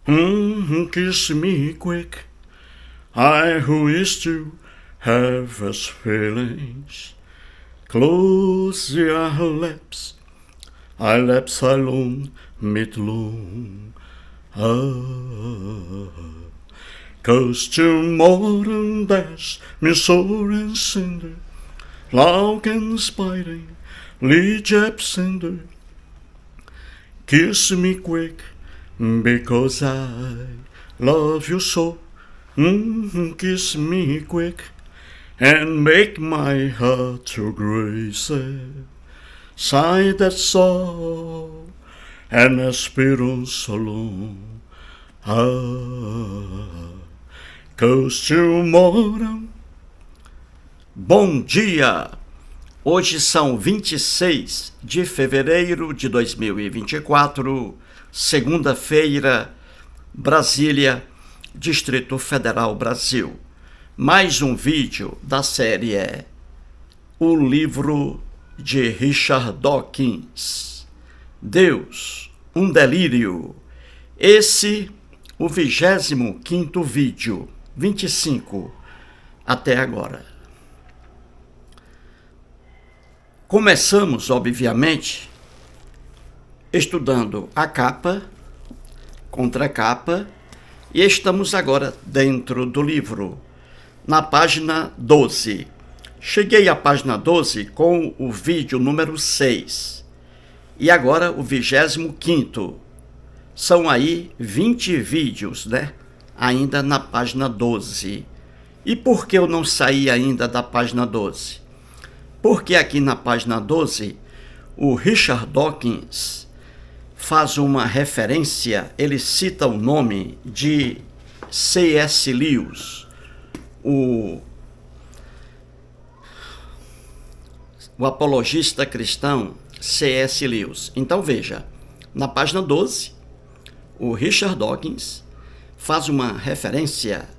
Kiss me quick, I who used to have us feelings. Close your lips, I lips alone, mit long. Cause tomorrow there's me sore and cinder, Lauk and spiting, Lee Jeb cinder. Kiss me quick, because I love you so. Kiss me quick, and make my heart to grace. Sigh that soul, and aspiro so long. Cause tomorrow. Bom dia! Hoje são 26 de fevereiro de 2024, segunda-feira, Brasília, Distrito Federal, Brasil. Mais um vídeo da série O Livro de Richard Dawkins. Deus, um delírio. Esse, o 25º vídeo, 25, até agora. Começamos, obviamente, estudando a capa, contracapa, e estamos agora dentro do livro, na página 12. Cheguei à página 12 com o vídeo número 6, e agora o 25º. São aí 20 vídeos, né? Ainda na página 12. E por que eu não saí ainda da página 12? Porque aqui na página 12, o Richard Dawkins faz uma referência, ele cita o nome de C.S. Lewis, o apologista cristão C.S. Lewis. Então veja, na página 12, o Richard Dawkins faz uma referência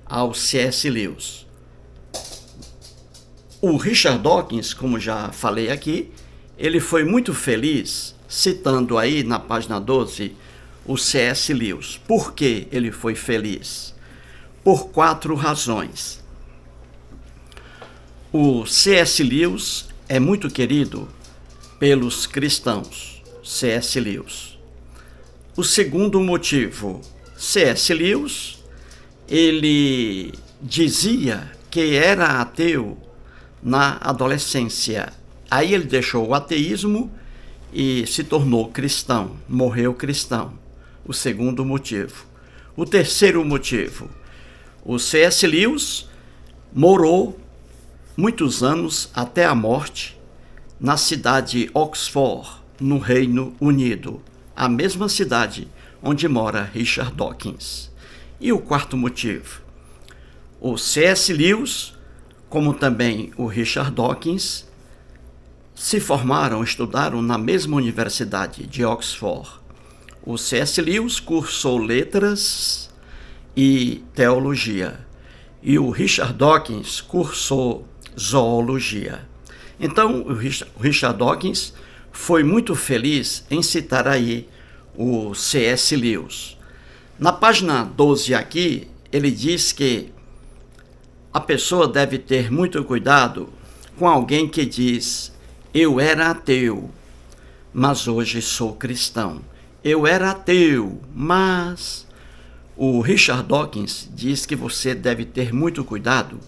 ao C.S. Lewis. O Richard Dawkins, como já falei aqui, ele foi muito feliz, citando aí na página 12 o C.S. Lewis. Por que ele foi feliz? Por 4 razões. O C.S. Lewis é muito querido pelos cristãos, C.S. Lewis. O segundo motivo, C.S. Lewis, ele dizia que era ateu na adolescência. Aí ele deixou o ateísmo e se tornou cristão, morreu cristão. O segundo motivo. O terceiro motivo, o C.S. Lewis morou muitos anos até a morte na cidade de Oxford, no Reino Unido, a mesma cidade onde mora Richard Dawkins. E o quarto motivo, o C.S. Lewis, como também o Richard Dawkins, se formaram, estudaram na mesma universidade de Oxford. O C.S. Lewis cursou letras e teologia, e o Richard Dawkins cursou zoologia. Então, o Richard Dawkins foi muito feliz em citar aí o C.S. Lewis. Na página 12 aqui, ele diz que a pessoa deve ter muito cuidado com alguém que diz: eu era ateu, mas hoje sou cristão. Eu era ateu, mas... O Richard Dawkins diz que você deve ter muito cuidado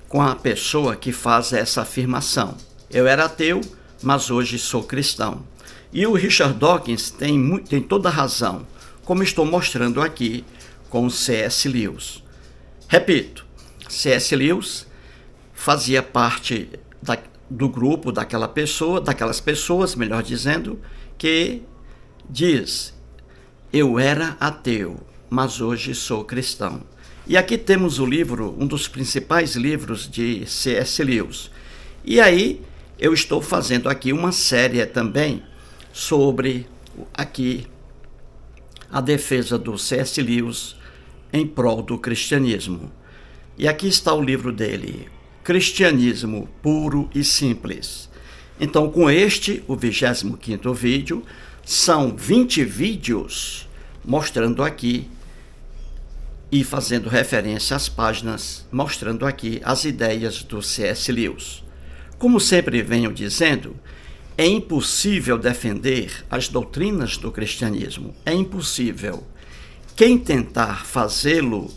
com a pessoa que faz essa afirmação. Eu era ateu, mas hoje sou cristão. E o Richard Dawkins tem toda a razão, como estou mostrando aqui com o C.S. Lewis. Repito, C.S. Lewis fazia parte do grupo daquelas pessoas, melhor dizendo, que diz: eu era ateu, mas hoje sou cristão. E aqui temos o livro, um dos principais livros de C.S. Lewis. E aí eu estou fazendo aqui uma série também sobre aqui a defesa do C.S. Lewis em prol do cristianismo. E aqui está o livro dele, Cristianismo Puro e Simples. Então, com este, o 25º vídeo, são 20 vídeos mostrando aqui e fazendo referência às páginas, mostrando aqui as ideias do C.S. Lewis. Como sempre venho dizendo, é impossível defender as doutrinas do cristianismo. É impossível. Quem tentar fazê-lo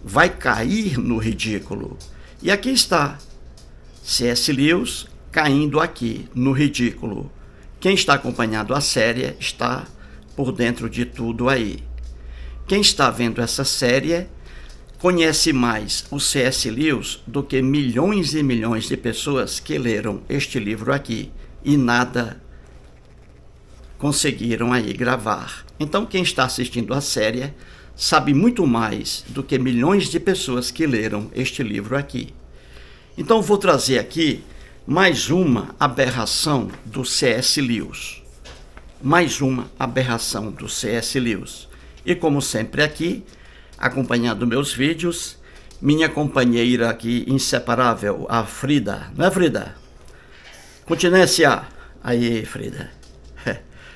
vai cair no ridículo. E aqui está C.S. Lewis caindo aqui no ridículo. Quem está acompanhando a série está por dentro de tudo aí. Quem está vendo essa série conhece mais o C.S. Lewis do que milhões e milhões de pessoas que leram este livro aqui e nada conseguiram aí gravar. Então quem está assistindo a série sabe muito mais do que milhões de pessoas que leram este livro aqui. Então vou trazer aqui mais uma aberração do C.S. Lewis. Mais uma aberração do C.S. Lewis. E como sempre aqui, acompanhando meus vídeos, minha companheira aqui inseparável, a Frida. Não é, Frida? Continência. Aí, Frida.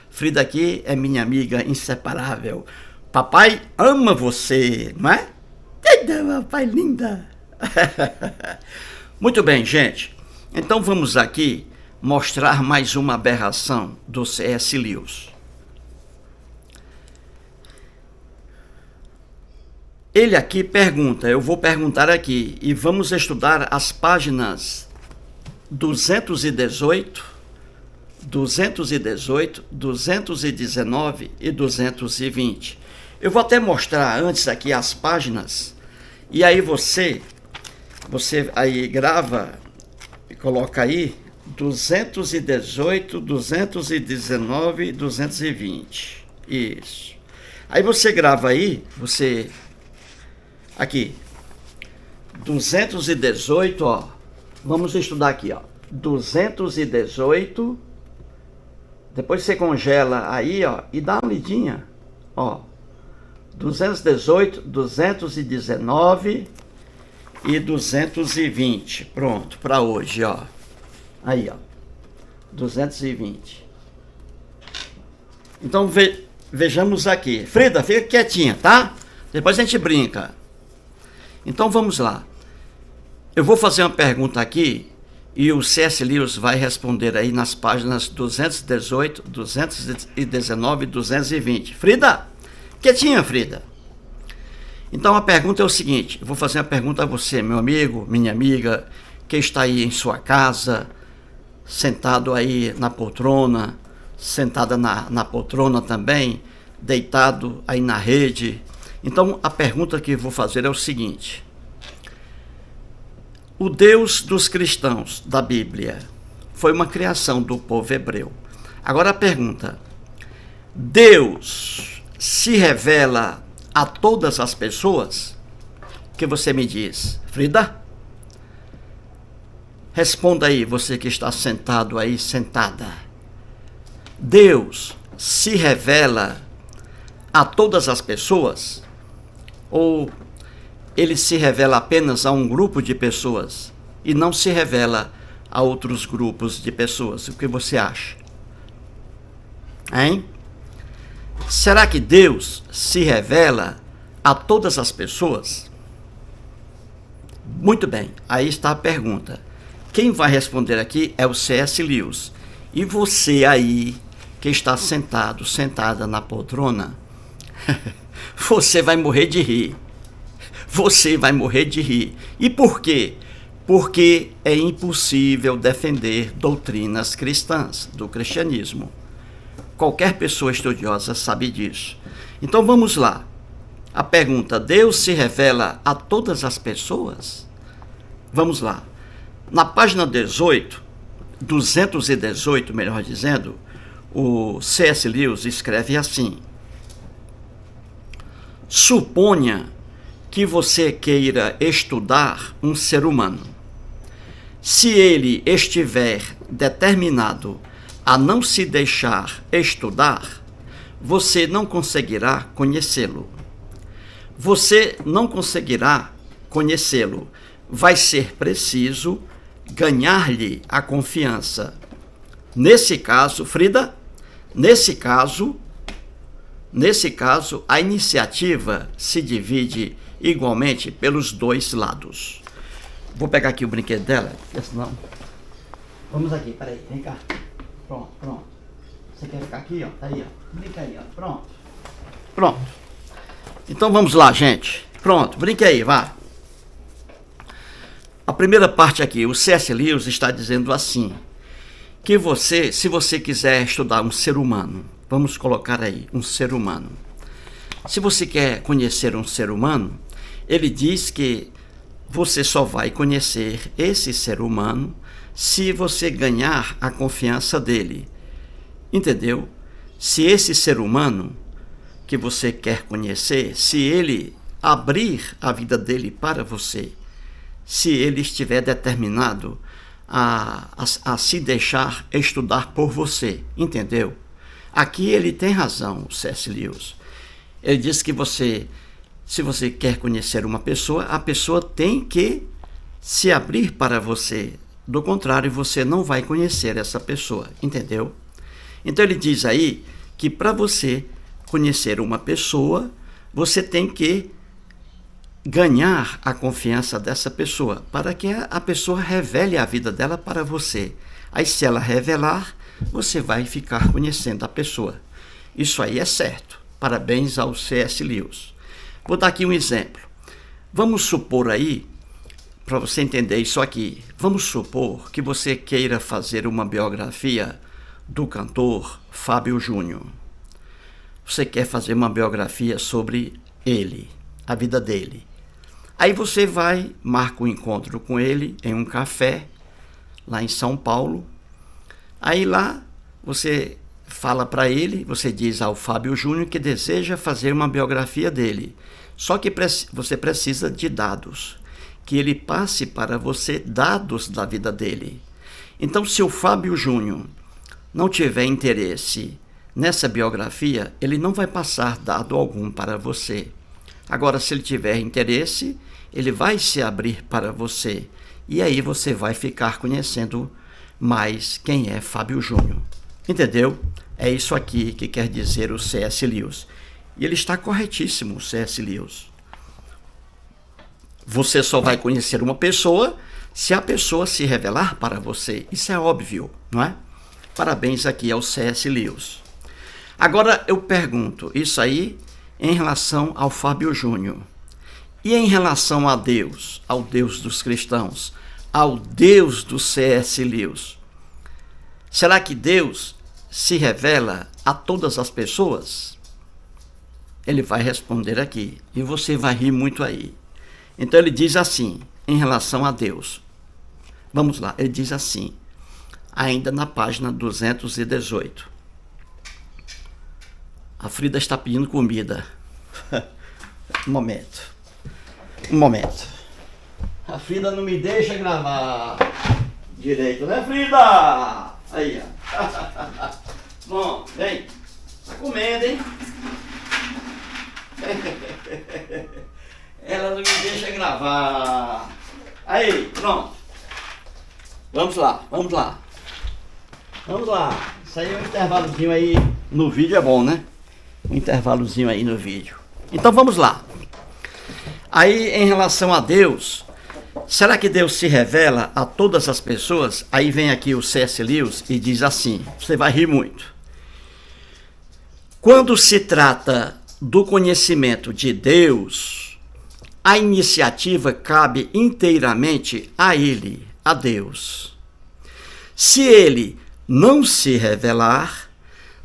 Frida aqui é minha amiga inseparável. Papai ama você, não é? Eita, papai linda. Muito bem, gente. Então vamos aqui mostrar mais uma aberração do C.S. Lewis. Ele aqui pergunta, eu vou perguntar aqui, e vamos estudar as páginas 218, 219 e 220. Eu vou até mostrar antes aqui as páginas, e aí você aí grava e coloca aí 218, 219 e 220. Isso. Aí você grava aí, aqui, 218, ó. Vamos estudar aqui, ó. 218. Depois você congela aí, ó, e dá uma lidinha, ó. 218, 219 e 220. Pronto, para hoje, ó. Aí, ó. 220. Então vejamos aqui. Frida, fica quietinha, tá? Depois a gente brinca. Então vamos lá. Eu vou fazer uma pergunta aqui e o C.S. Lewis vai responder aí nas páginas 218, 219 e 220. Frida, quietinha, Frida. Então a pergunta é o seguinte, eu vou fazer uma pergunta a você, meu amigo, minha amiga, que está aí em sua casa, sentado aí na poltrona, sentada na poltrona também, deitado aí na rede. Então, a pergunta que eu vou fazer é o seguinte: o Deus dos cristãos da Bíblia foi uma criação do povo hebreu. Agora a pergunta: Deus se revela a todas as pessoas? O que você me diz, Frida? Responda aí, você que está sentado aí, sentada. Deus se revela a todas as pessoas? Ou ele se revela apenas a um grupo de pessoas e não se revela a outros grupos de pessoas? O que você acha? Hein? Será que Deus se revela a todas as pessoas? Muito bem, aí está a pergunta. Quem vai responder aqui é o C.S. Lewis. E você aí, que está sentado, sentada na poltrona, você vai morrer de rir. Você vai morrer de rir. E por quê? Porque é impossível defender doutrinas cristãs, do cristianismo. Qualquer pessoa estudiosa sabe disso. Então vamos lá. A pergunta: Deus se revela a todas as pessoas? Vamos lá. Na página 218, melhor dizendo, o C.S. Lewis escreve assim: suponha que você queira estudar um ser humano. Se ele estiver determinado a não se deixar estudar, você não conseguirá conhecê-lo. Você não conseguirá conhecê-lo. Vai ser preciso ganhar-lhe a confiança. Nesse caso, Frida, Nesse caso, a iniciativa se divide igualmente pelos dois lados. Vou pegar aqui o brinquedo dela, porque senão... Vamos aqui, peraí, vem cá. Pronto. Você quer ficar aqui, ó? Tá aí, ó. Brinca aí, ó. Pronto. Então vamos lá, gente. Pronto, brinque aí, vá. A primeira parte aqui, o C.S. Lewis está dizendo assim, que você, se você quiser estudar um ser humano, vamos colocar aí, um ser humano. Se você quer conhecer um ser humano, ele diz que você só vai conhecer esse ser humano se você ganhar a confiança dele. Entendeu? Se esse ser humano que você quer conhecer, se ele abrir a vida dele para você, se ele estiver determinado a se deixar estudar por você, entendeu? Aqui ele tem razão, o C.S. Lewis. Ele diz que se você quer conhecer uma pessoa, a pessoa tem que se abrir para você. Do contrário, você não vai conhecer essa pessoa, entendeu? Então ele diz aí que para você conhecer uma pessoa, você tem que ganhar a confiança dessa pessoa, para que a pessoa revele a vida dela para você. Aí se ela revelar, você vai ficar conhecendo a pessoa. Isso aí é certo. Parabéns ao C.S. Lewis. Vou dar aqui um exemplo. Vamos supor aí, para você entender isso aqui, vamos supor que você queira fazer uma biografia do cantor Fábio Júnior. Você quer fazer uma biografia sobre ele, a vida dele. Aí você marca um encontro com ele em um café, lá em São Paulo. Aí lá você fala para ele, você diz ao Fábio Júnior que deseja fazer uma biografia dele. Só que você precisa de dados, que ele passe para você dados da vida dele. Então, se o Fábio Júnior não tiver interesse nessa biografia, ele não vai passar dado algum para você. Agora, se ele tiver interesse, ele vai se abrir para você. E aí você vai ficar conhecendo mais quem é Fábio Júnior. Entendeu? É isso aqui que quer dizer o C.S. Lewis. E ele está corretíssimo, o C.S. Lewis. Você só vai conhecer uma pessoa se a pessoa se revelar para você. Isso é óbvio, não é? Parabéns aqui ao C.S. Lewis. Agora eu pergunto, isso aí em relação ao Fábio Júnior. E em relação a Deus, ao Deus dos cristãos, ao Deus do C.S. Lewis? Será que Deus se revela a todas as pessoas? Ele vai responder aqui, e você vai rir muito aí. Então ele diz assim, em relação a Deus. Vamos lá, ele diz assim, ainda na página 218. A Frida está pedindo comida. Um momento. A Frida não me deixa gravar direito, né, Frida? Aí, ó. Bom, vem. Tá comendo, hein? Ela não me deixa gravar. Aí, pronto. Vamos lá. Isso aí é um intervalozinho aí no vídeo, é bom, né? Um intervalozinho aí no vídeo. Então vamos lá. Aí em relação a Deus, será que Deus se revela a todas as pessoas? Aí vem aqui o C.S. Lewis e diz assim, você vai rir muito. Quando se trata do conhecimento de Deus, a iniciativa cabe inteiramente a Ele, a Deus. Se Ele não se revelar,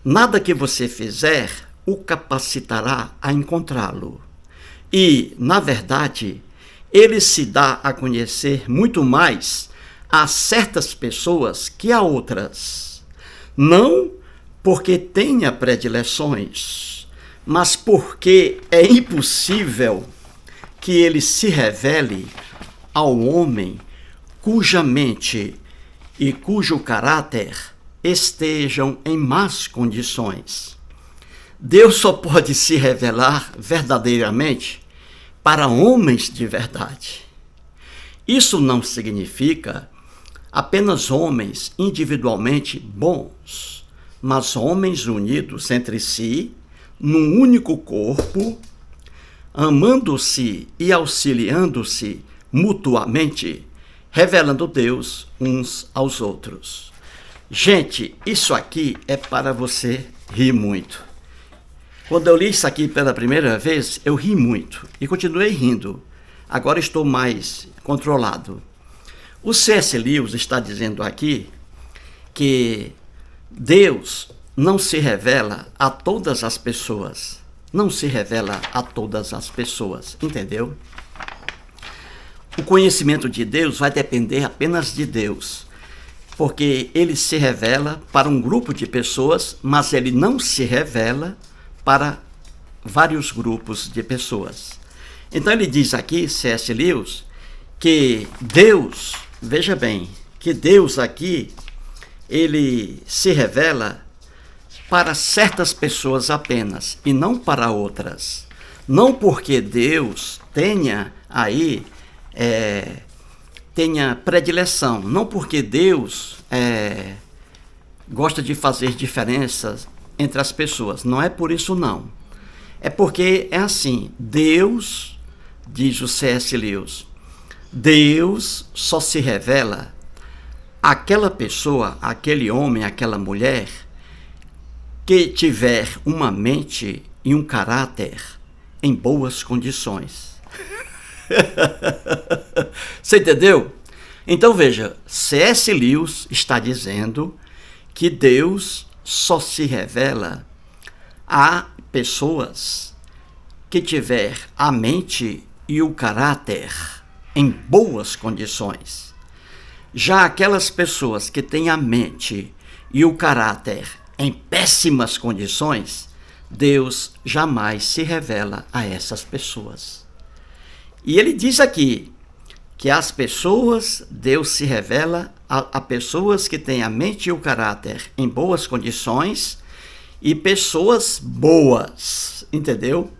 nada que você fizer o capacitará a encontrá-lo. E, na verdade, ele se dá a conhecer muito mais a certas pessoas que a outras. Não porque tenha predileções, mas porque é impossível que ele se revele ao homem cuja mente e cujo caráter estejam em más condições. Deus só pode se revelar verdadeiramente para homens de verdade. Isso não significa apenas homens individualmente bons, mas homens unidos entre si num único corpo, amando-se e auxiliando-se mutuamente, revelando Deus uns aos outros. Gente, isso aqui é para você rir muito. Quando eu li isso aqui pela primeira vez, eu ri muito e continuei rindo. Agora estou mais controlado. O C.S. Lewis está dizendo aqui que Deus não se revela a todas as pessoas. Não se revela a todas as pessoas, entendeu? O conhecimento de Deus vai depender apenas de Deus, porque ele se revela para um grupo de pessoas, mas ele não se revela para vários grupos de pessoas. Então ele diz aqui, C.S. Lewis, que Deus, veja bem, que Deus aqui, ele se revela para certas pessoas apenas e não para outras. Não porque Deus tenha aí, tenha predileção, não porque Deus gosta de fazer diferenças entre as pessoas, não é por isso não. É porque é assim, Deus, diz o C.S. Lewis, Deus só se revela àquela pessoa, aquele homem, aquela mulher, que tiver uma mente e um caráter em boas condições. Você entendeu? Então veja, C.S. Lewis está dizendo que Deus só se revela a pessoas que tiver a mente e o caráter em boas condições. Já aquelas pessoas que têm a mente e o caráter em péssimas condições, Deus jamais se revela a essas pessoas. E ele diz aqui que as pessoas, Deus se revela a pessoas que têm a mente e o caráter em boas condições e pessoas boas, entendeu?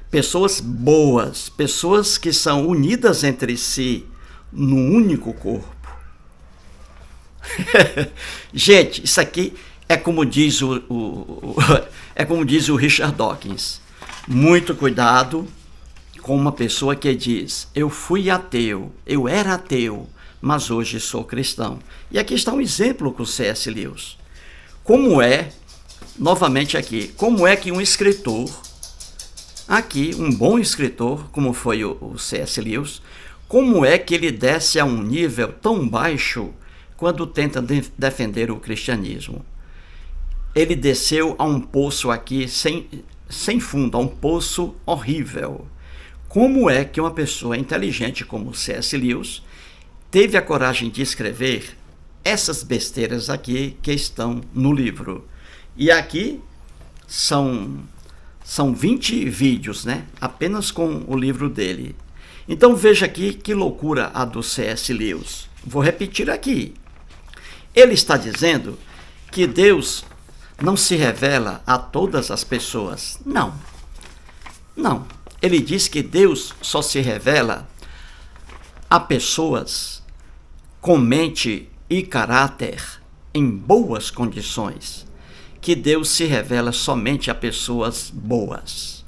Pessoas boas, pessoas que são unidas entre si num único corpo. Gente, isso aqui é como diz é como diz o Richard Dawkins. Muito cuidado com uma pessoa que diz: eu fui ateu, eu era ateu, mas hoje sou cristão. E aqui está um exemplo com o C.S. Lewis. Como é, novamente aqui, como é que um escritor, aqui, um bom escritor, como foi o C.S. Lewis, como é que ele desce a um nível tão baixo quando tenta defender o cristianismo? Ele desceu a um poço aqui sem fundo, a um poço horrível. Como é que uma pessoa inteligente como C.S. Lewis teve a coragem de escrever essas besteiras aqui que estão no livro? E aqui são 20 vídeos, né? Apenas com o livro dele. Então veja aqui que loucura a do C.S. Lewis. Vou repetir aqui. Ele está dizendo que Deus não se revela a todas as pessoas. Não. Ele diz que Deus só se revela a pessoas com mente e caráter em boas condições. Que Deus se revela somente a pessoas boas.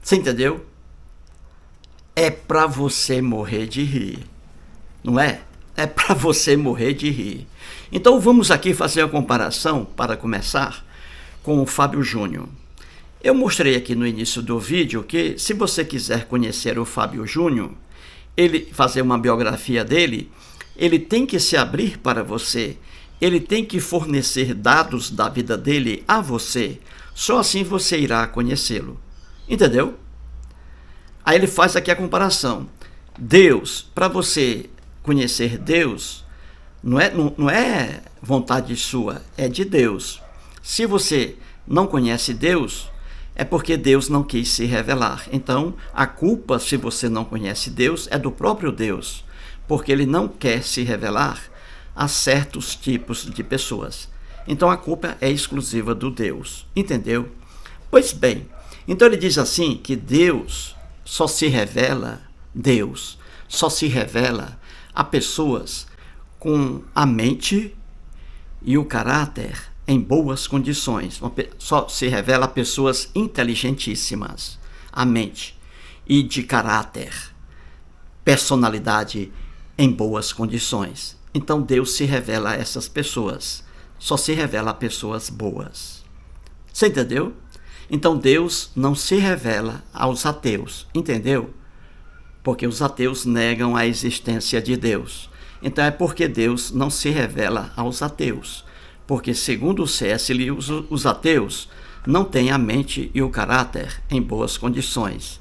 Você entendeu? É para você morrer de rir, não é? É para você morrer de rir. Então vamos aqui fazer a comparação, para começar, com o Fábio Júnior. Eu mostrei aqui no início do vídeo que, se você quiser conhecer o Fábio Júnior, ele fazer uma biografia dele, ele tem que se abrir para você, ele tem que fornecer dados da vida dele a você, só assim você irá conhecê-lo. Entendeu? Aí ele faz aqui a comparação. Deus, para você conhecer Deus, não é vontade sua, é de Deus. Se você não conhece Deus, é porque Deus não quis se revelar. Então, a culpa, se você não conhece Deus, é do próprio Deus, porque ele não quer se revelar a certos tipos de pessoas. Então, a culpa é exclusiva do Deus. Entendeu? Pois bem, então ele diz assim que Deus só se revela a pessoas com a mente e o caráter em boas condições. Só se revela a pessoas inteligentíssimas, a mente, e de caráter, personalidade em boas condições. Então Deus se revela a essas pessoas. Só se revela a pessoas boas. Você entendeu? Então Deus não se revela aos ateus. Entendeu? Porque os ateus negam a existência de Deus. Então é porque Deus não se revela aos ateus. Porque, segundo o C.S. Lewis, os ateus não têm a mente e o caráter em boas condições.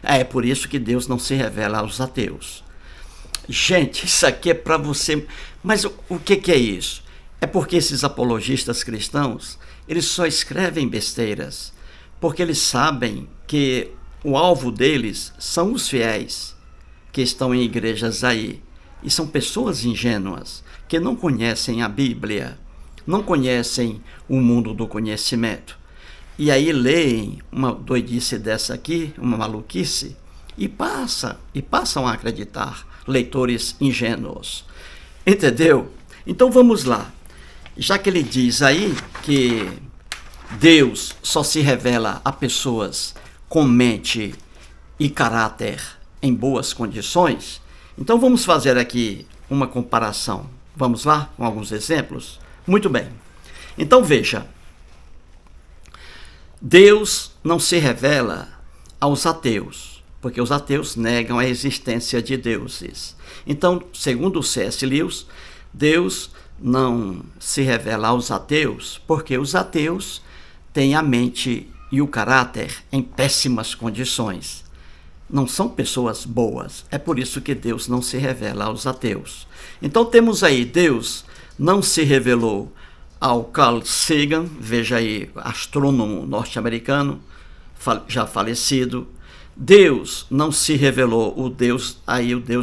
É por isso que Deus não se revela aos ateus. Gente, isso aqui é para você. Mas o que é isso? É porque esses apologistas cristãos, eles só escrevem besteiras, porque eles sabem que o alvo deles são os fiéis que estão em igrejas aí. E são pessoas ingênuas, que não conhecem a Bíblia, não conhecem o mundo do conhecimento. E aí leem uma doidice dessa aqui, uma maluquice, e passam a acreditar, leitores ingênuos. Entendeu? Então vamos lá. Já que ele diz aí que Deus só se revela a pessoas com mente e caráter em boas condições, então vamos fazer aqui uma comparação. Vamos lá, com alguns exemplos? Muito bem. Então veja, Deus não se revela aos ateus, porque os ateus negam a existência de deuses. Então, segundo o C.S. Lewis, Deus não se revela aos ateus, porque os ateus têm a mente e o caráter em péssimas condições. Não são pessoas boas. É por isso que Deus não se revela aos ateus. Então temos aí, Deus não se revelou ao Carl Sagan, veja aí, astrônomo norte-americano, já falecido. Deus não se revelou, o Deus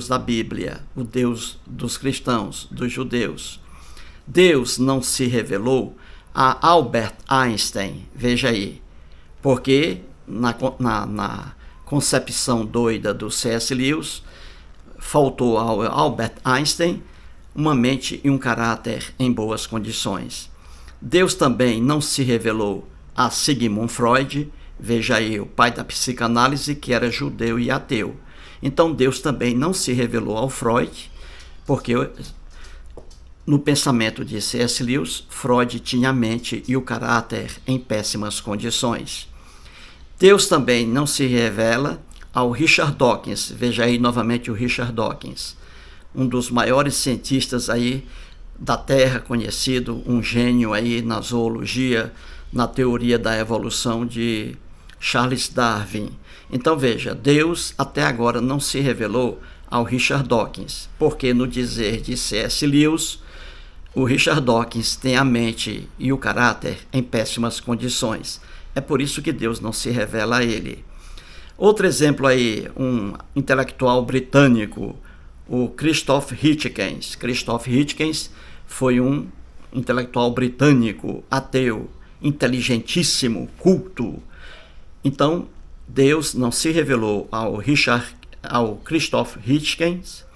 da Bíblia, o Deus dos cristãos, dos judeus. Deus não se revelou a Albert Einstein, veja aí, porque na concepção doida do C.S. Lewis, faltou ao Albert Einstein uma mente e um caráter em boas condições. Deus também não se revelou a Sigmund Freud, veja aí, o pai da psicanálise, que era judeu e ateu. Então Deus também não se revelou ao Freud, porque no pensamento de C.S. Lewis, Freud tinha a mente e o caráter em péssimas condições. Deus também não se revela ao Richard Dawkins, veja aí novamente o Richard Dawkins, um dos maiores cientistas aí da Terra, conhecido, um gênio aí na zoologia, na teoria da evolução de Charles Darwin. Então veja, Deus até agora não se revelou ao Richard Dawkins, porque no dizer de C.S. Lewis, o Richard Dawkins tem a mente e o caráter em péssimas condições. É por isso que Deus não se revela a ele. Outro exemplo aí, um intelectual britânico, o Christopher Hitchens. Christopher Hitchens foi um intelectual britânico, ateu, inteligentíssimo, culto. Então, Deus não se revelou ao Christopher Hitchens,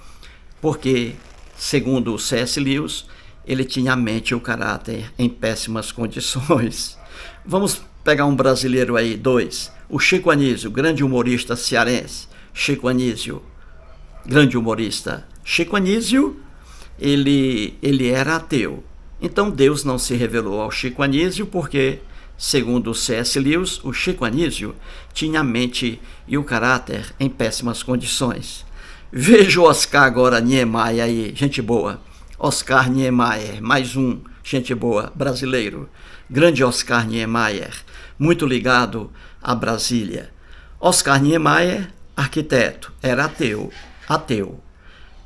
porque, segundo o C.S. Lewis, ele tinha a mente e o caráter em péssimas condições. Vamos pegar um brasileiro aí, dois. O Chico Anísio, grande humorista cearense. Chico Anísio, grande humorista. Chico Anísio, ele era ateu. Então Deus não se revelou ao Chico Anísio porque, segundo o C.S. Lewis, o Chico Anísio tinha a mente e o caráter em péssimas condições. Veja o Oscar agora Niemeyer aí, gente boa. Oscar Niemeyer, mais um, gente boa, brasileiro. Grande Oscar Niemeyer, muito ligado a Brasília. Oscar Niemeyer, arquiteto, era ateu.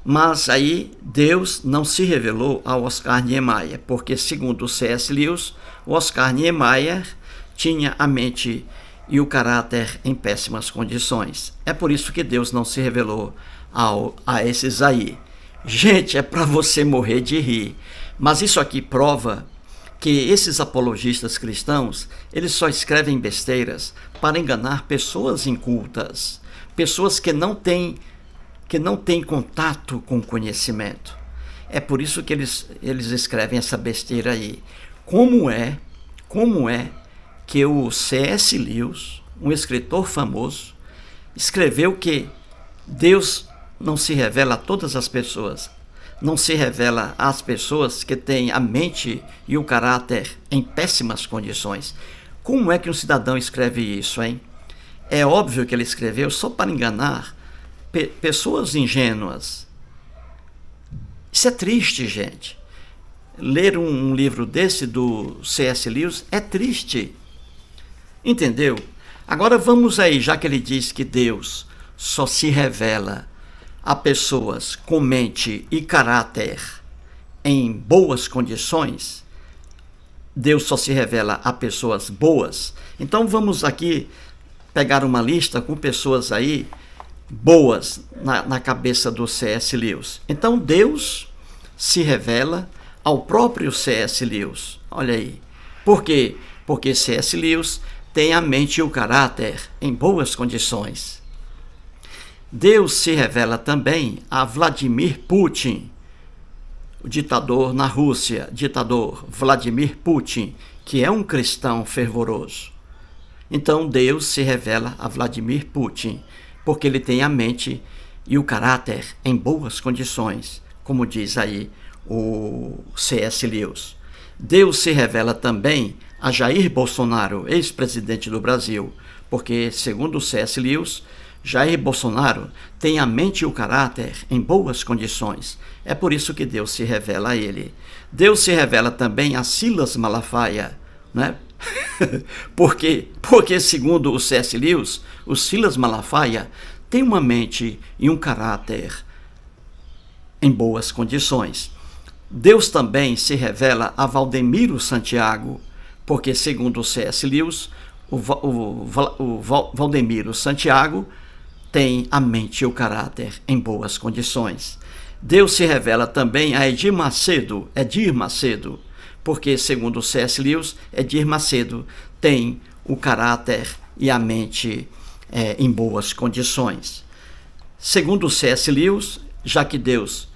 Mas aí Deus não se revelou ao Oscar Niemeyer, porque, segundo o C.S. Lewis, o Oscar Niemeyer tinha a mente e o caráter em péssimas condições. É por isso que Deus não se revelou a esses aí. Gente, é para você morrer de rir. Mas isso aqui prova que esses apologistas cristãos, eles só escrevem besteiras para enganar pessoas incultas, pessoas que não têm contato com o conhecimento. É por isso que eles escrevem essa besteira aí. como é que o C.S. Lewis, um escritor famoso, escreveu que Deus não se revela a todas as pessoas, não se revela às pessoas que têm a mente e o caráter em péssimas condições. Como é que um cidadão escreve isso, hein? É óbvio que ele escreveu só para enganar pessoas ingênuas. Isso é triste, gente. Ler um livro desse do C.S. Lewis é triste. Entendeu? Agora vamos aí, já que ele diz que Deus só se revela a pessoas com mente e caráter em boas condições, Deus só se revela a pessoas boas. Então vamos aqui pegar uma lista com pessoas aí boas na cabeça do C.S. Lewis. Então Deus se revela ao próprio C.S. Lewis. Olha aí. Por quê? Porque C.S. Lewis tem a mente e o caráter em boas condições. Deus se revela também a Vladimir Putin, o ditador na Rússia, ditador Vladimir Putin, que é um cristão fervoroso. Então Deus se revela a Vladimir Putin, porque ele tem a mente e o caráter em boas condições, como diz aí o C.S. Lewis. Deus se revela também a Jair Bolsonaro, ex-presidente do Brasil, porque, segundo o C.S. Lewis, Jair Bolsonaro tem a mente e o caráter em boas condições. É por isso que Deus se revela a ele. Deus se revela também a Silas Malafaia, né? Porque, segundo o C.S. Lewis, o Silas Malafaia tem uma mente e um caráter em boas condições. Deus também se revela a Valdemiro Santiago, porque, segundo o C.S. Lewis, o Valdemiro Santiago tem a mente e o caráter em boas condições. Deus se revela também a Edir Macedo, porque, segundo o C.S. Lewis, Edir Macedo tem o caráter e a mente em boas condições. Segundo o C.S. Lewis, já que Deus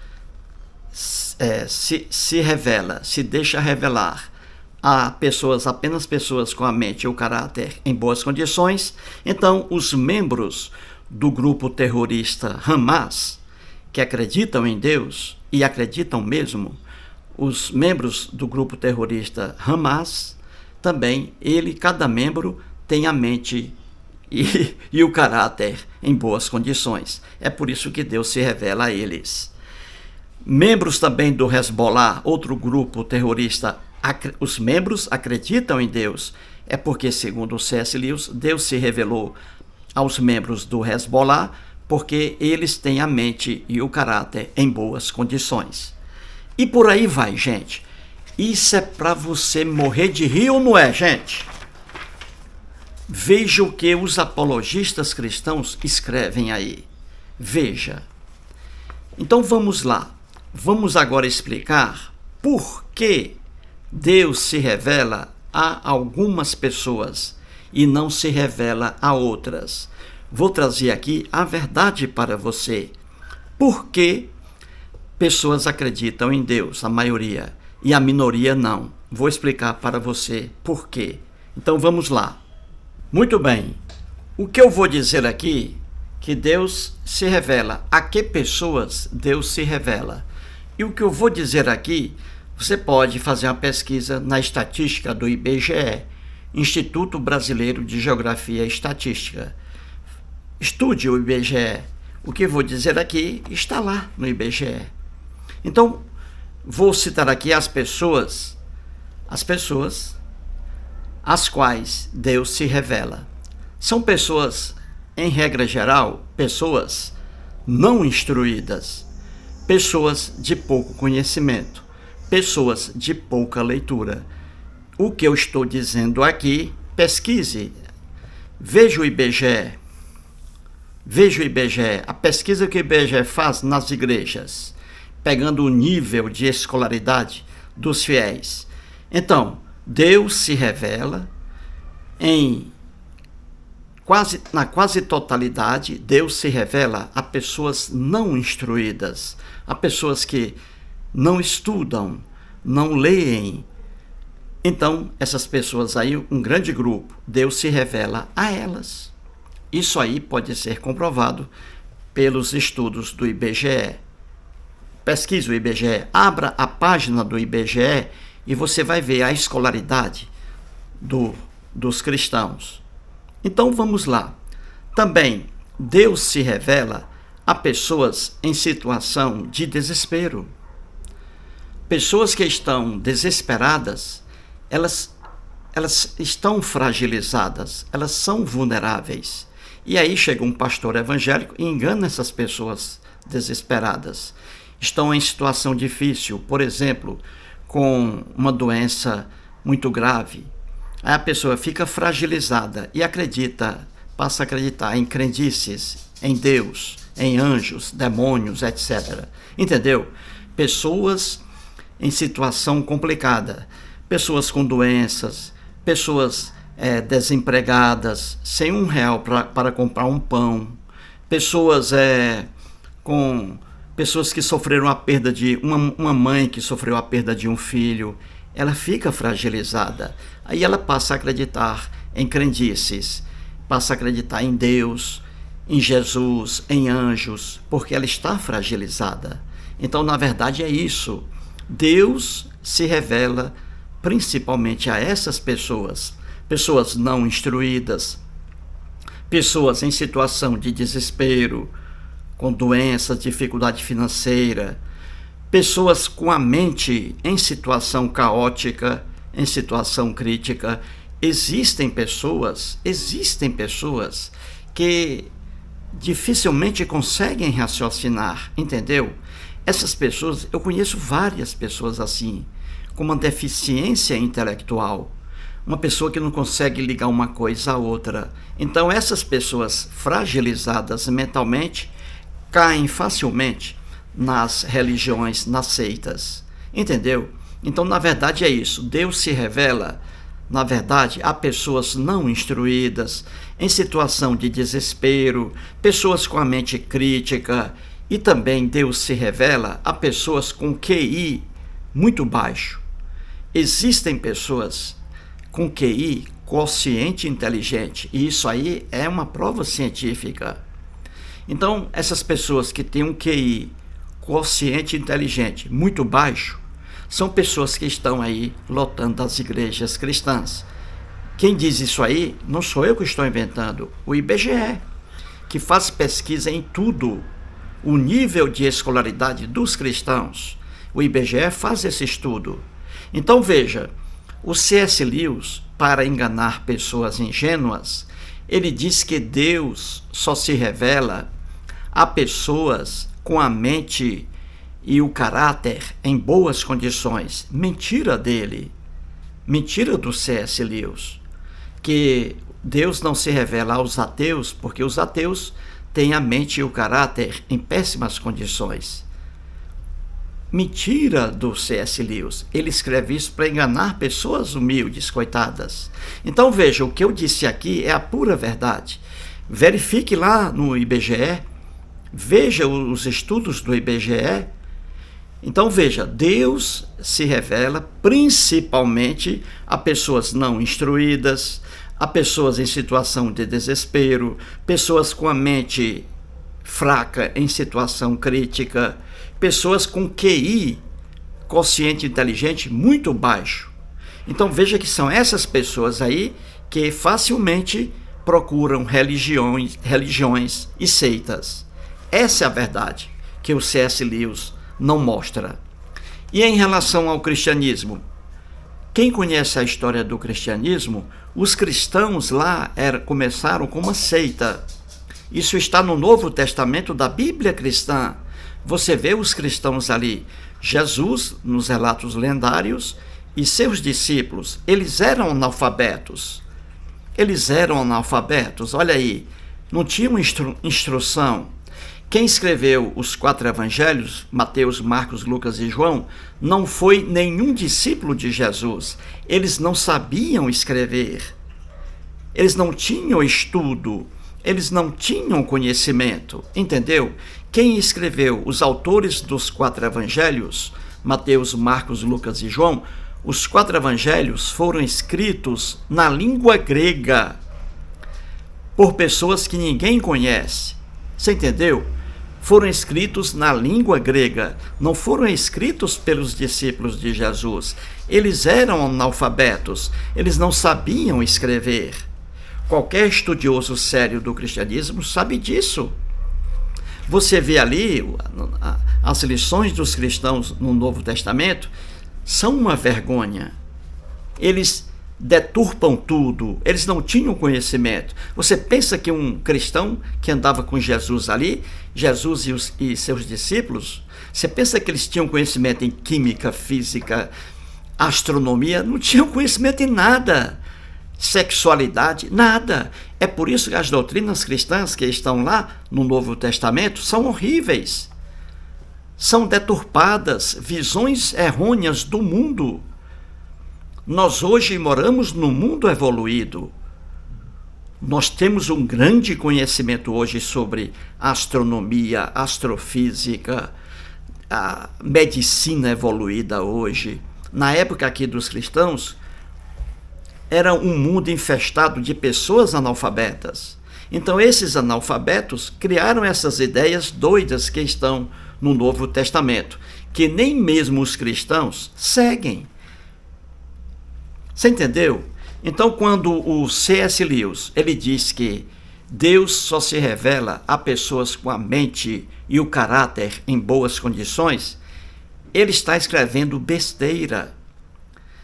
se revela, se deixa revelar a apenas pessoas com a mente e o caráter em boas condições, então os membros do grupo terrorista Hamas, que acreditam em Deus, e acreditam mesmo, os membros do grupo terrorista Hamas, também cada membro tem a mente e o caráter em boas condições. É por isso que Deus se revela a eles. Membros também do Hezbollah, outro grupo terrorista, os membros acreditam em Deus. É porque, segundo o C.S. Lewis, Deus se revelou aos membros do Hezbollah porque eles têm a mente e o caráter em boas condições. E por aí vai, gente. Isso é para você morrer de rir ou não é, gente? Veja o que os apologistas cristãos escrevem aí. Veja. Então vamos lá. Vamos agora explicar por que Deus se revela a algumas pessoas e não se revela a outras. Vou trazer aqui a verdade para você. Por que pessoas acreditam em Deus, a maioria, e a minoria não? Vou explicar para você por quê. Então vamos lá. Muito bem. O que eu vou dizer aqui, que Deus se revela. A que pessoas Deus se revela? E o que eu vou dizer aqui, você pode fazer uma pesquisa na estatística do IBGE, Instituto Brasileiro de Geografia e Estatística. Estude o IBGE. O que eu vou dizer aqui está lá no IBGE. Então, vou citar aqui as pessoas às quais Deus se revela. São pessoas, em regra geral, pessoas não instruídas, pessoas de pouco conhecimento, pessoas de pouca leitura. O que eu estou dizendo aqui, pesquise. Veja o IBGE. A pesquisa que o IBGE faz nas igrejas, pegando o nível de escolaridade dos fiéis. Então, Deus se revela na quase totalidade. Deus se revela a pessoas não instruídas, a pessoas que não estudam, não leem, Então, essas pessoas aí, um grande grupo, Deus se revela a elas. Isso aí pode ser comprovado pelos estudos do IBGE. Pesquise o IBGE, abra a página do IBGE e você vai ver a escolaridade dos cristãos. Então vamos lá. Também Deus se revela a pessoas em situação de desespero. Pessoas que estão desesperadas, elas estão fragilizadas, elas são vulneráveis. E aí chega um pastor evangélico e engana essas pessoas desesperadas. Estão em situação difícil, por exemplo, com uma doença muito grave. Aí a pessoa fica fragilizada e passa a acreditar em crendices, em Deus, em anjos, demônios, etc. Entendeu? Pessoas em situação complicada, pessoas com doenças, pessoas desempregadas, sem R$1 para comprar um pão, pessoas que sofreram a perda de uma mãe que sofreu a perda de um filho. Ela fica fragilizada. Aí ela passa a acreditar em crendices, passa a acreditar em Deus, em Jesus, em anjos, porque ela está fragilizada. Então, na verdade, é isso. Deus se revela principalmente a essas pessoas, pessoas não instruídas, pessoas em situação de desespero, com doenças, dificuldade financeira, pessoas com a mente em situação caótica, em situação crítica. Existem pessoas que dificilmente conseguem raciocinar, entendeu? Essas pessoas, eu conheço várias pessoas assim, com uma deficiência intelectual, uma pessoa que não consegue ligar uma coisa à outra. Então essas pessoas fragilizadas mentalmente caem facilmente nas religiões, nas seitas, entendeu? Então, na verdade, é isso. Deus se revela, na verdade, a pessoas não instruídas, em situação de desespero, pessoas com a mente crítica, e também Deus se revela a pessoas com QI muito baixo. Existem pessoas com QI, quociente inteligente, e isso aí é uma prova científica. Então, essas pessoas que têm um QI, quociente inteligente, muito baixo, são pessoas que estão aí lotando as igrejas cristãs. Quem diz isso aí não sou eu que estou inventando, o IBGE, que faz pesquisa em tudo, o nível de escolaridade dos cristãos. O IBGE faz esse estudo. Então veja, o C.S. Lewis, para enganar pessoas ingênuas, ele diz que Deus só se revela a pessoas com a mente e o caráter em boas condições. Mentira dele. Mentira do C.S. Lewis. Que Deus não se revela aos ateus, porque os ateus têm a mente e o caráter em péssimas condições. Mentira do C.S. Lewis. Ele escreve isso para enganar pessoas humildes, coitadas. Então veja, o que eu disse aqui é a pura verdade. Verifique lá no IBGE, veja os estudos do IBGE. Então veja, Deus se revela principalmente a pessoas não instruídas, a pessoas em situação de desespero, pessoas com a mente fraca em situação crítica, pessoas com QI, quociente inteligente, muito baixo. Então veja que são essas pessoas aí que facilmente procuram religiões e seitas. Essa é a verdade que o C.S. Lewis não mostra. E em relação ao cristianismo, quem conhece a história do cristianismo, os cristãos lá começaram com uma seita. Isso está no Novo Testamento da Bíblia cristã. Você vê os cristãos ali, Jesus, nos relatos lendários, e seus discípulos, eles eram analfabetos. Olha aí, não tinham instrução. Quem escreveu os 4 evangelhos, Mateus, Marcos, Lucas e João, não foi nenhum discípulo de Jesus. Eles não sabiam escrever. Eles não tinham estudo. Eles não tinham conhecimento. Entendeu? Quem escreveu os autores dos 4 evangelhos, Mateus, Marcos, Lucas e João, Os 4 evangelhos foram escritos na língua grega por pessoas que ninguém conhece. Você entendeu? Foram escritos na língua grega, não foram escritos pelos discípulos de Jesus. Eles eram analfabetos, eles não sabiam escrever. Qualquer estudioso sério do cristianismo sabe disso. Você vê ali as lições dos cristãos no Novo Testamento, são uma vergonha. Eles deturpam tudo, eles não tinham conhecimento. Você pensa que um cristão que andava com Jesus ali, Jesus e seus discípulos, você pensa que eles tinham conhecimento em química, física, astronomia? Não tinham conhecimento em nada. Sexualidade, nada. É por isso que as doutrinas cristãs que estão lá no Novo Testamento são horríveis. São deturpadas, visões errôneas do mundo. Nós hoje moramos num mundo evoluído. Nós temos um grande conhecimento hoje sobre astronomia, astrofísica, a medicina evoluída hoje. Na época aqui dos cristãos, era um mundo infestado de pessoas analfabetas. Então esses analfabetos criaram essas ideias doidas que estão no Novo Testamento, que nem mesmo os cristãos seguem. Você entendeu? Então, quando o C.S. Lewis ele diz que Deus só se revela a pessoas com a mente e o caráter em boas condições, ele está escrevendo besteira.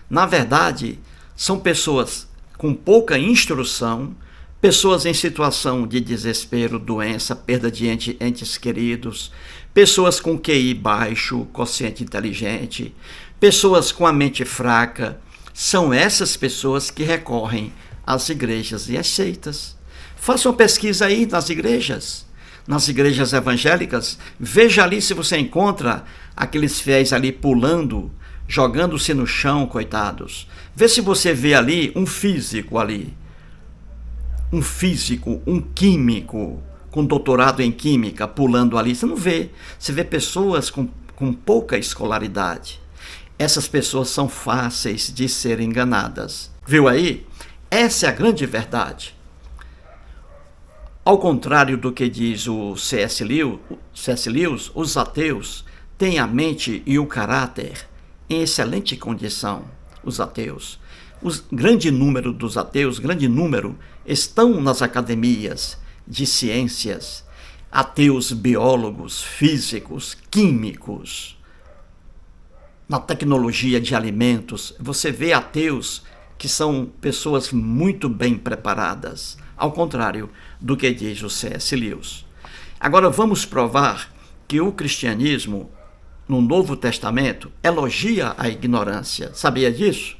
Na verdade, são pessoas com pouca instrução, pessoas em situação de desespero, doença, perda de entes queridos, pessoas com QI baixo, quociente inteligente, pessoas com a mente fraca. São essas pessoas que recorrem às igrejas e às seitas. Faça uma pesquisa aí nas igrejas evangélicas, veja ali se você encontra aqueles fiéis ali pulando, jogando-se no chão, coitados. Vê se você vê ali um físico, um químico, com doutorado em química, pulando ali. Você não vê. Você vê pessoas com pouca escolaridade. Essas pessoas são fáceis de serem enganadas. Viu aí? Essa é a grande verdade. Ao contrário do que diz o C.S. Lewis, os ateus têm a mente e o caráter em excelente condição. Os ateus. O grande número dos ateus, estão nas academias de ciências. Ateus biólogos, físicos, químicos. Na tecnologia de alimentos, você vê ateus que são pessoas muito bem preparadas, ao contrário do que diz o C.S. Lewis. Agora vamos provar que o cristianismo, no Novo Testamento, elogia a ignorância. Sabia disso?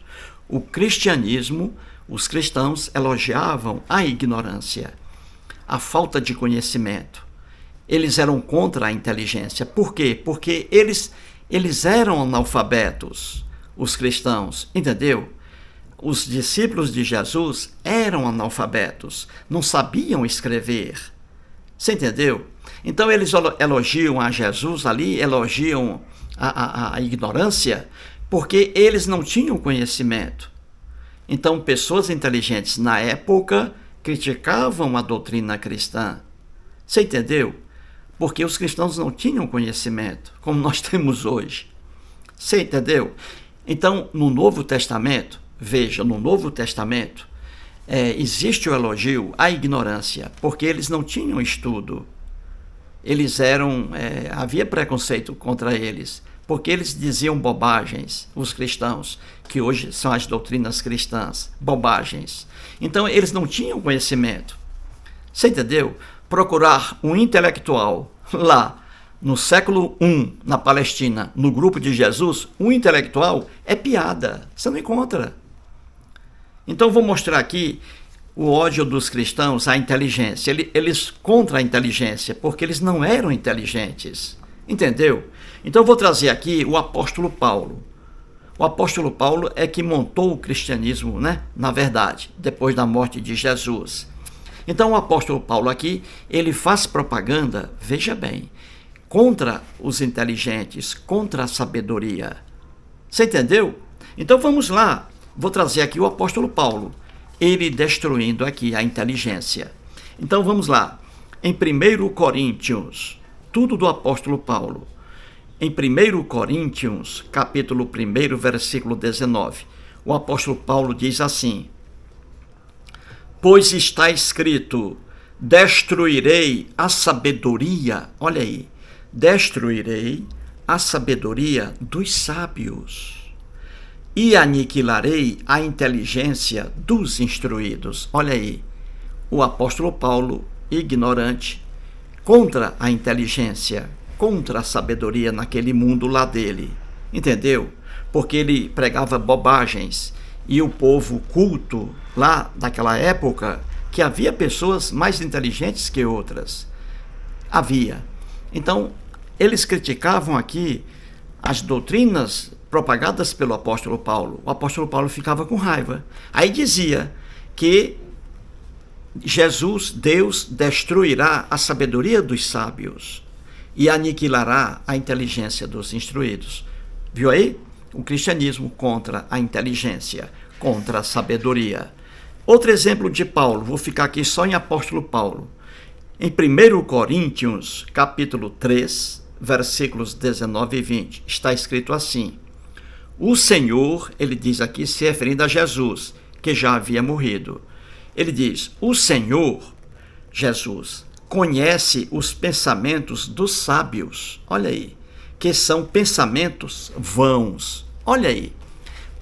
O cristianismo, os cristãos elogiavam a ignorância, a falta de conhecimento. Eles eram contra a inteligência. Por quê? Porque eles eram analfabetos, os cristãos, entendeu? Os discípulos de Jesus eram analfabetos, não sabiam escrever. Você entendeu? Então eles elogiam a Jesus ali, elogiam a ignorância, porque eles não tinham conhecimento. Então pessoas inteligentes na época criticavam a doutrina cristã. Você entendeu? Porque os cristãos não tinham conhecimento, como nós temos hoje. Você entendeu? Então, no Novo Testamento, veja, no Novo Testamento, existe o elogio à ignorância, porque eles não tinham estudo. Eles havia preconceito contra eles, porque eles diziam bobagens, os cristãos, que hoje são as doutrinas cristãs, bobagens. Então, eles não tinham conhecimento. Você entendeu? Procurar um intelectual lá no século I, na Palestina, no grupo de Jesus, um intelectual é piada, você não encontra. Então vou mostrar aqui o ódio dos cristãos à inteligência. Eles contra a inteligência, porque eles não eram inteligentes, entendeu? Então vou trazer aqui o apóstolo Paulo. O apóstolo Paulo é que montou o cristianismo, né? Na verdade, depois da morte de Jesus. Então o apóstolo Paulo aqui, ele faz propaganda, veja bem, contra os inteligentes, contra a sabedoria. Você entendeu? Então vamos lá, vou trazer aqui o apóstolo Paulo, ele destruindo aqui a inteligência. Então vamos lá, em 1 Coríntios, tudo do apóstolo Paulo. Em 1 Coríntios, capítulo 1, versículo 19, o apóstolo Paulo diz assim: pois está escrito, destruirei a sabedoria, olha aí, destruirei a sabedoria dos sábios e aniquilarei a inteligência dos instruídos. Olha aí, o apóstolo Paulo, ignorante, contra a inteligência, contra a sabedoria naquele mundo lá dele, entendeu? Porque ele pregava bobagens e o povo culto lá daquela época, que havia pessoas mais inteligentes que outras, havia. Então, eles criticavam aqui as doutrinas propagadas pelo apóstolo Paulo. O apóstolo Paulo ficava com raiva. Aí dizia que Jesus, Deus, destruirá a sabedoria dos sábios e aniquilará a inteligência dos instruídos. Viu aí? O cristianismo contra a inteligência, contra a sabedoria. Outro exemplo de Paulo, vou ficar aqui só em apóstolo Paulo. Em 1 Coríntios, capítulo 3, versículos 19 e 20, está escrito assim: o Senhor, ele diz aqui, se referindo a Jesus, que já havia morrido. Ele diz, o Senhor, Jesus, conhece os pensamentos dos sábios. Olha aí, que são pensamentos vãos. Olha aí,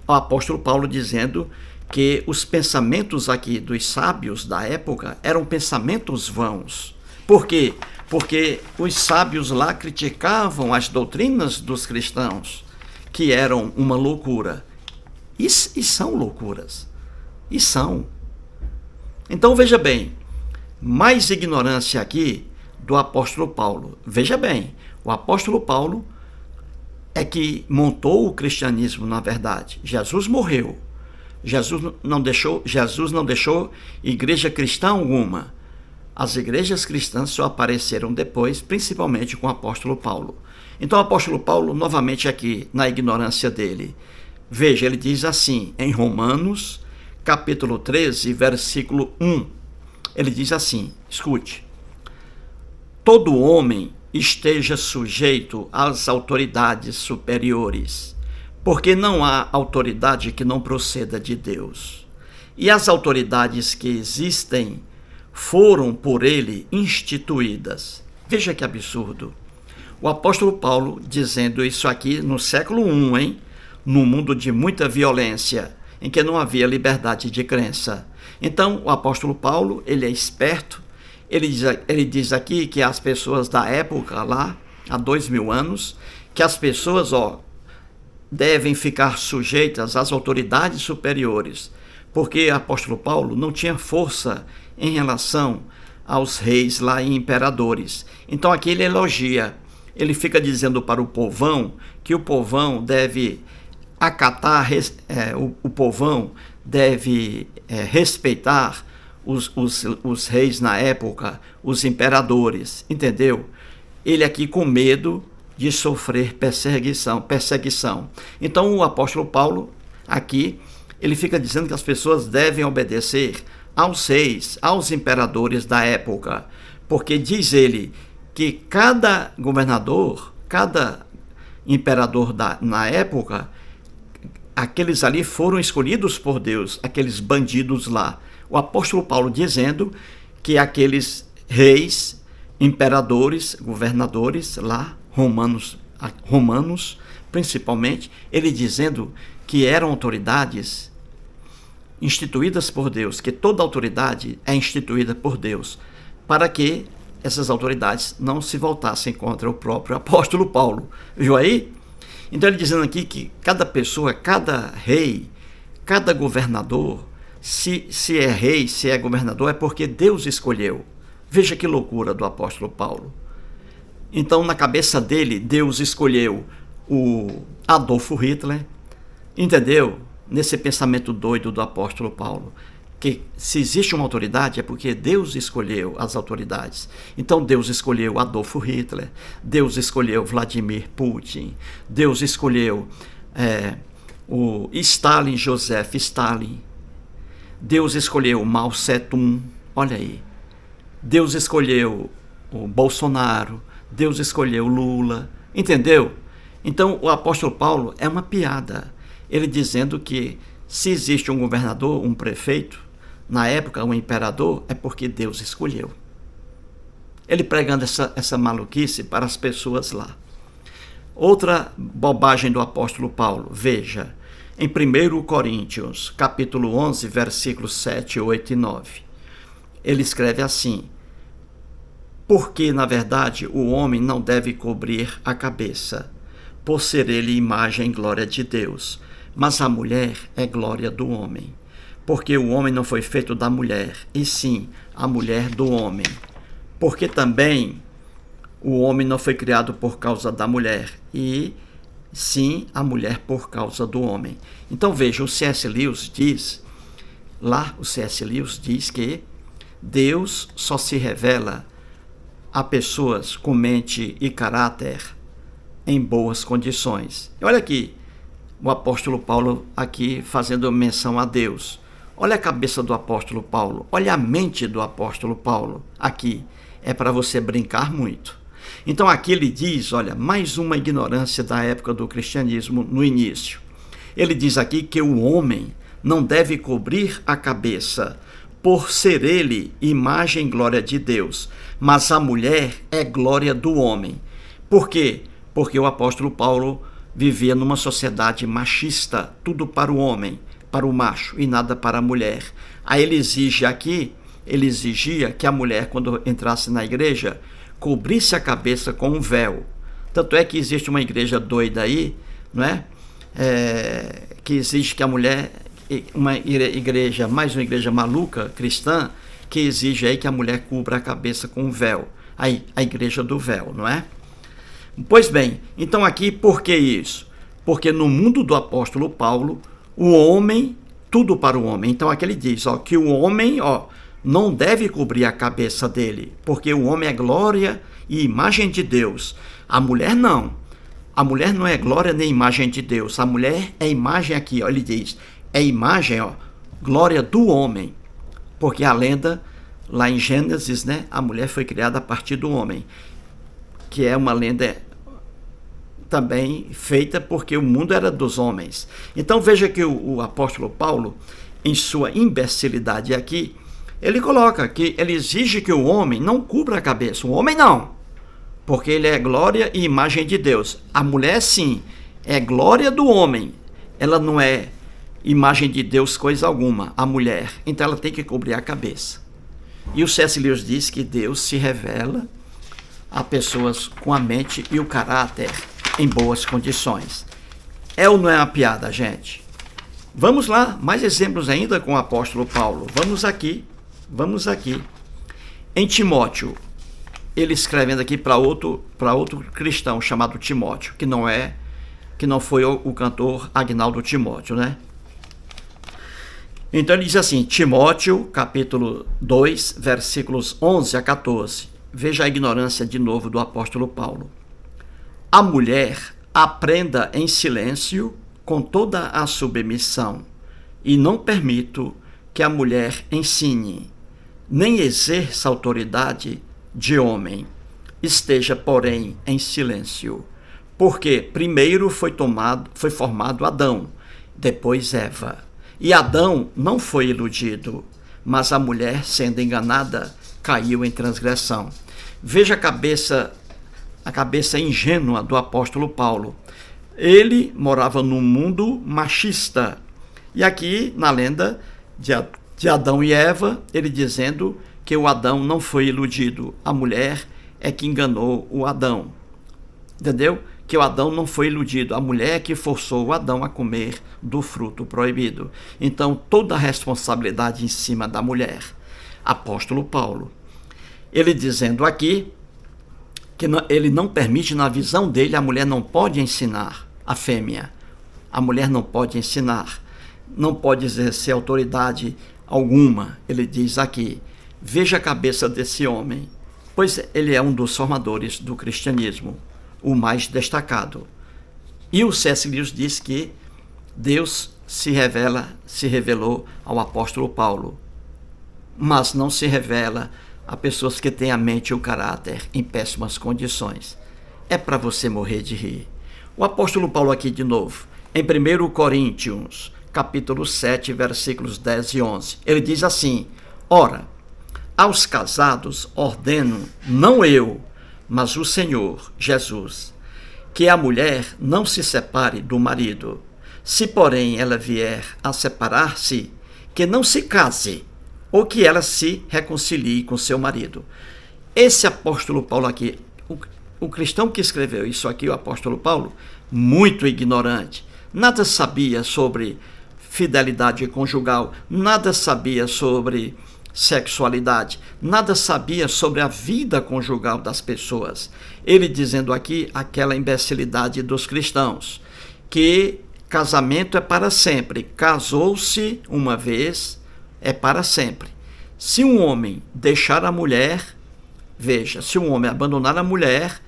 o apóstolo Paulo dizendo que os pensamentos aqui dos sábios da época eram pensamentos vãos. Por quê? Porque os sábios lá criticavam as doutrinas dos cristãos, que eram uma loucura. E são loucuras. E são. Então veja bem, mais ignorância aqui do apóstolo Paulo. Veja bem, o apóstolo Paulo é que montou o cristianismo, na verdade. Jesus morreu. Jesus não deixou igreja cristã alguma. As igrejas cristãs só apareceram depois, principalmente com o apóstolo Paulo. Então o apóstolo Paulo, novamente aqui, na ignorância dele. Veja, ele diz assim, em Romanos, capítulo 13, versículo 1. Ele diz assim, escute. Todo homem esteja sujeito às autoridades superiores, porque não há autoridade que não proceda de Deus. E as autoridades que existem foram por ele instituídas. Veja que absurdo. O apóstolo Paulo dizendo isso aqui no século I, hein? Num mundo de muita violência, em que não havia liberdade de crença. Então, o apóstolo Paulo, ele é esperto, ele diz aqui que as pessoas da época lá, há 2000 anos, que as pessoas, devem ficar sujeitas às autoridades superiores, porque o apóstolo Paulo não tinha força em relação aos reis lá e imperadores. Então aqui ele elogia, ele fica dizendo para o povão que o povão deve acatar, o povão deve respeitar os reis na época, os imperadores, entendeu? Ele aqui com medo de sofrer perseguição. Então o apóstolo Paulo aqui, ele fica dizendo que as pessoas devem obedecer aos reis, aos imperadores da época, porque diz ele que cada governador, cada imperador na época, aqueles ali foram escolhidos por Deus, aqueles bandidos lá. O apóstolo Paulo dizendo que aqueles reis, imperadores, governadores lá, romanos principalmente, ele dizendo que eram autoridades instituídas por Deus, que toda autoridade é instituída por Deus, para que essas autoridades não se voltassem contra o próprio apóstolo Paulo. Viu aí? Então ele dizendo aqui que cada pessoa, cada rei, cada governador, se é rei, se é governador, é porque Deus escolheu. Veja que loucura do apóstolo Paulo. Então, na cabeça dele, Deus escolheu o Adolfo Hitler, entendeu? Nesse pensamento doido do apóstolo Paulo, que se existe uma autoridade é porque Deus escolheu as autoridades. Então Deus escolheu Adolfo Hitler, Deus escolheu Vladimir Putin, Deus escolheu o Stalin, Joseph Stalin. Deus escolheu Mao Tse-tung, olha aí. Deus escolheu o Bolsonaro, Deus escolheu Lula, entendeu? Então o apóstolo Paulo é uma piada. Ele dizendo que se existe um governador, um prefeito, na época um imperador, é porque Deus escolheu. Ele pregando essa maluquice para as pessoas lá. Outra bobagem do apóstolo Paulo, veja, em 1 Coríntios, capítulo 11, versículos 7, 8 e 9. Ele escreve assim: porque, na verdade, o homem não deve cobrir a cabeça, por ser ele imagem e glória de Deus, mas a mulher é glória do homem. Porque o homem não foi feito da mulher, e sim a mulher do homem. Porque também o homem não foi criado por causa da mulher, e sim a mulher por causa do homem. Então veja, o C.S. Lewis diz, que Deus só se revela a pessoas com mente e caráter em boas condições. E olha aqui, o apóstolo Paulo aqui fazendo menção a Deus. Olha a cabeça do apóstolo Paulo, olha a mente do apóstolo Paulo aqui. É para você brincar muito. Então aqui ele diz, olha, mais uma ignorância da época do cristianismo no início. Ele diz aqui que o homem não deve cobrir a cabeça, por ser ele imagem e glória de Deus, mas a mulher é glória do homem. Por quê? Porque o apóstolo Paulo vivia numa sociedade machista, tudo para o homem, para o macho e nada para a mulher. Aí ele exigia que a mulher, quando entrasse na igreja, cobrisse a cabeça com um véu. Tanto é que existe uma igreja doida aí, não é? Que exige que a mulher, mais uma igreja maluca, cristã, que exige aí que a mulher cubra a cabeça com um véu. Aí, a igreja do véu, não é? Pois bem, então aqui, por que isso? Porque no mundo do apóstolo Paulo, o homem, tudo para o homem. Então aqui ele diz, que o homem, não deve cobrir a cabeça dele, porque o homem é glória e imagem de Deus. A mulher não. A mulher não é glória nem imagem de Deus. A mulher é imagem aqui, ele diz, é imagem, glória do homem. Porque a lenda, lá em Gênesis, né, a mulher foi criada a partir do homem, que é uma lenda também feita porque o mundo era dos homens. Então veja que o apóstolo Paulo, em sua imbecilidade aqui, ele coloca que ele exige que o homem não cubra a cabeça. O homem não, porque ele é glória e imagem de Deus. A mulher sim, é glória do homem. Ela não é imagem de Deus coisa alguma, a mulher. Então ela tem que cobrir a cabeça. E o C.S. Lewis diz que Deus se revela a pessoas com a mente e o caráter em boas condições. É ou não é uma piada, gente? Vamos lá, mais exemplos ainda com o apóstolo Paulo. Vamos aqui. Em Timóteo, ele escrevendo aqui para outro cristão chamado Timóteo, que não foi o cantor Agnaldo Timóteo, né? Então ele diz assim, Timóteo, capítulo 2, versículos 11 a 14. Veja a ignorância de novo do apóstolo Paulo. A mulher aprenda em silêncio com toda a submissão, e não permito que a mulher ensine, nem exerça autoridade de homem. Esteja, porém, em silêncio, porque primeiro foi formado Adão, depois Eva. E Adão não foi iludido, mas a mulher, sendo enganada, caiu em transgressão. Veja a cabeça ingênua do apóstolo Paulo. Ele morava num mundo machista. E aqui, na lenda de Adão e Eva, ele dizendo que o Adão não foi iludido. A mulher é que enganou o Adão. Entendeu? Que o Adão não foi iludido. A mulher é que forçou o Adão a comer do fruto proibido. Então, toda a responsabilidade em cima da mulher. Apóstolo Paulo. Ele dizendo aqui que ele não permite, na visão dele, a mulher não pode ensinar a fêmea. A mulher não pode ensinar, não pode exercer autoridade alguma. Ele diz aqui, veja a cabeça desse homem, pois ele é um dos formadores do cristianismo, o mais destacado. E o C.S. Lewis diz que Deus se revelou ao apóstolo Paulo, mas não se revela a pessoas que têm a mente e o caráter em péssimas condições. É para você morrer de rir. O apóstolo Paulo aqui de novo, em 1 Coríntios, capítulo 7, versículos 10 e 11, ele diz assim: ora, aos casados ordeno, não eu, mas o Senhor Jesus, que a mulher não se separe do marido. Se, porém, ela vier a separar-se, que não se case, ou que ela se reconcilie com seu marido. Esse apóstolo Paulo aqui, o cristão que escreveu isso aqui, o apóstolo Paulo, muito ignorante, nada sabia sobre fidelidade conjugal, nada sabia sobre sexualidade, nada sabia sobre a vida conjugal das pessoas. Ele dizendo aqui aquela imbecilidade dos cristãos, que casamento é para sempre, casou-se uma vez, é para sempre. Se um homem deixar a mulher, veja, se um homem abandonar a mulher,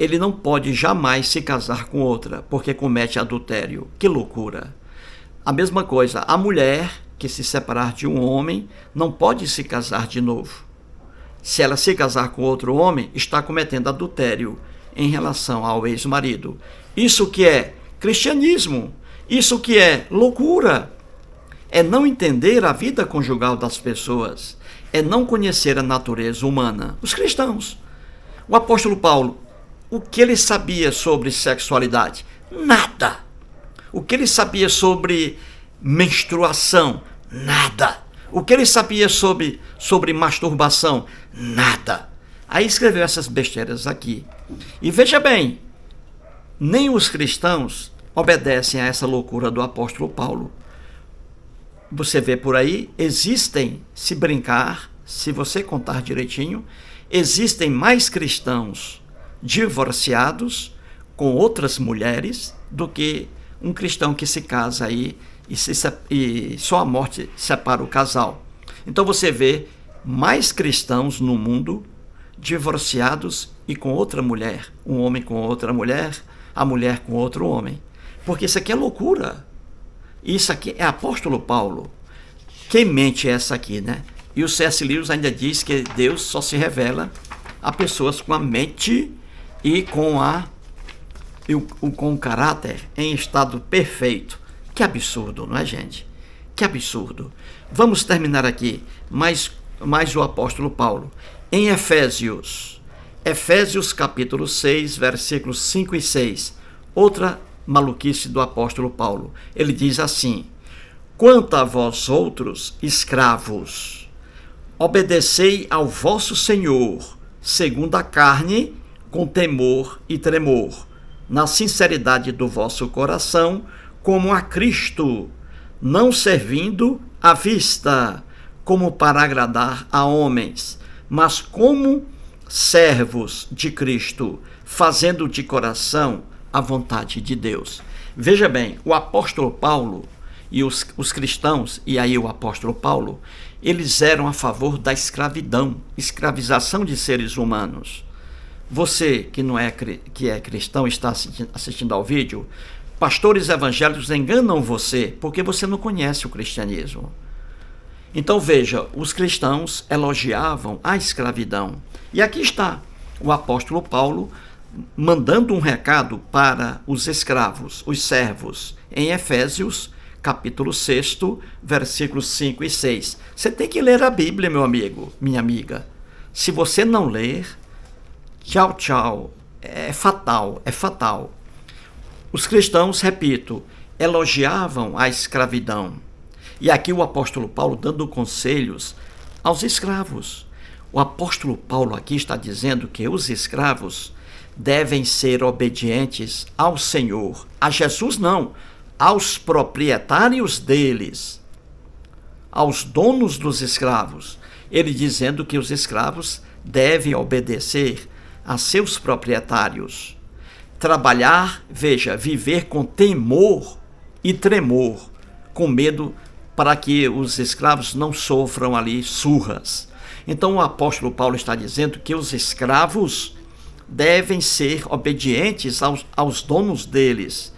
ele não pode jamais se casar com outra, porque comete adultério. Que loucura! A mesma coisa, a mulher que se separar de um homem não pode se casar de novo. Se ela se casar com outro homem, está cometendo adultério em relação ao ex-marido. Isso que é cristianismo, isso que é loucura. É não entender a vida conjugal das pessoas, é não conhecer a natureza humana. Os cristãos. O apóstolo Paulo, o que ele sabia sobre sexualidade? Nada. O que ele sabia sobre menstruação? Nada. O que ele sabia sobre masturbação? Nada. Aí escreveu essas besteiras aqui. E veja bem, nem os cristãos obedecem a essa loucura do apóstolo Paulo. Você vê por aí, existem, se brincar, se você contar direitinho, existem mais cristãos divorciados com outras mulheres do que um cristão que se casa aí e só a morte separa o casal. Então você vê mais cristãos no mundo divorciados e com outra mulher, um homem com outra mulher, a mulher com outro homem. Porque isso aqui é loucura. Isso aqui é apóstolo Paulo. Que mente é essa aqui, né? E o C.S. Lewis ainda diz que Deus só se revela a pessoas com a mente e com o caráter em estado perfeito. Que absurdo, não é, gente? Que absurdo. Vamos terminar aqui mais o apóstolo Paulo. Em Efésios capítulo 6, versículos 5 e 6. Outra maluquice do apóstolo Paulo. Ele diz assim: quanto a vós outros, escravos, obedecei ao vosso Senhor, segundo a carne, com temor e tremor, na sinceridade do vosso coração, como a Cristo, não servindo à vista, como para agradar a homens, mas como servos de Cristo, fazendo de coração a vontade de Deus. Veja bem, o apóstolo Paulo e os cristãos, e aí o apóstolo Paulo, eles eram a favor da escravidão, escravização de seres humanos. Você que é cristão, está assistindo ao vídeo, pastores evangélicos enganam você porque você não conhece o cristianismo. Então veja, os cristãos elogiavam a escravidão. E aqui está o apóstolo Paulo mandando um recado para os escravos, os servos, em Efésios, capítulo 6, versículos 5 e 6. Você tem que ler a Bíblia, meu amigo, minha amiga. Se você não ler, tchau, tchau. É fatal, é fatal. Os cristãos, repito, elogiavam a escravidão. E aqui o apóstolo Paulo dando conselhos aos escravos. O apóstolo Paulo aqui está dizendo que os escravos devem ser obedientes ao Senhor. A Jesus não, aos proprietários deles, aos donos dos escravos. Ele dizendo que os escravos devem obedecer a seus proprietários. Trabalhar, veja, viver com temor e tremor, com medo para que os escravos não sofram ali surras. Então o apóstolo Paulo está dizendo que os escravos devem ser obedientes aos donos deles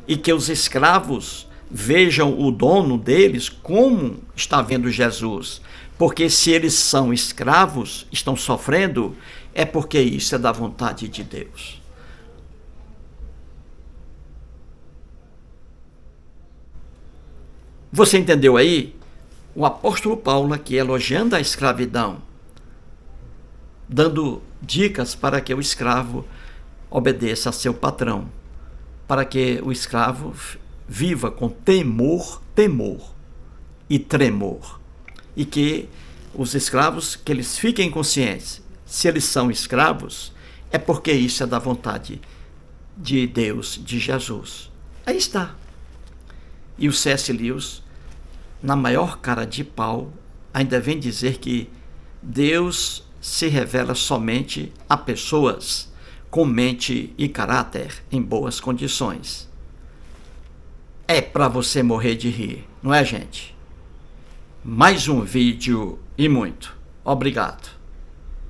e que os escravos vejam o dono deles como está vendo Jesus. Porque se eles são escravos, estão sofrendo, é porque isso é da vontade de Deus. Você entendeu aí? O apóstolo Paulo aqui elogiando a escravidão, dando dicas para que o escravo obedeça a seu patrão, para que o escravo viva com temor e tremor, e que os escravos, que eles fiquem conscientes, se eles são escravos, é porque isso é da vontade de Deus, de Jesus. Aí está. E o C.S. Lewis, na maior cara de pau, ainda vem dizer que Deus se revela somente a pessoas com mente e caráter em boas condições. É para você morrer de rir, não é, gente? Mais um vídeo e muito. Obrigado.